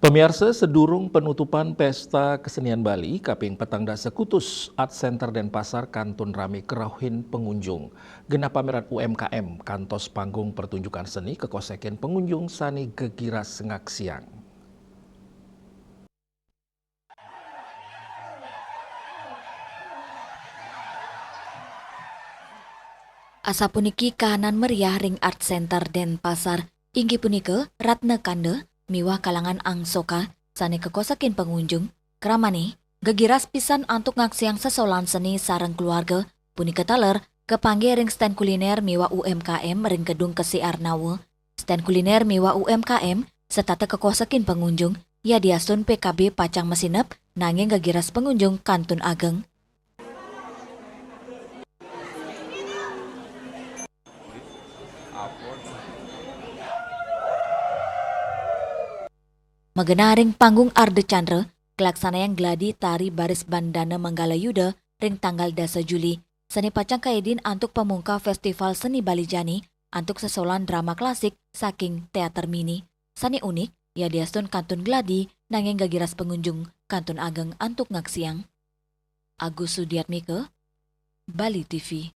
Pemirsa, sedurung penutupan Pesta Kesenian Bali, Kaping Petangda Sekutus Art Center Denpasar kantun rame kerauhin pengunjung. Genap pameran UMKM kantos panggung pertunjukan seni kekosekin pengunjung sani gegiras sengak siang. Asa puniki kahanan meriah ring Art Center Denpasar, inggi punika Ratna Kande, miwah kalangan angsoka, sane kekosakin pengunjung, keramane, gegiras pisan antuk ngaksiang sesolan seni sareng keluarga, punika taler, kepangge ring stand kuliner miwah UMKM ring gedung Kesi Arnawa, stand kuliner miwah UMKM, serta kekosakin pengunjung, ya diasun PKB Pacang Mesinep, nanging gegiras pengunjung kantun ageng. Megenaring panggung Arde Chandra, kelaksana yang gladi tari baris bandana Manggala Yuda ring tanggal 10 Juli. Seni pacang kaedin antuk pemungka Festival Seni Bali Jani antuk sesolan drama klasik saking teater mini. Seni unik, ya diastun kantun gladi nanging gagiras pengunjung kantun ageng antuk ngaksiang. Agus Sudiatmike, Bali TV.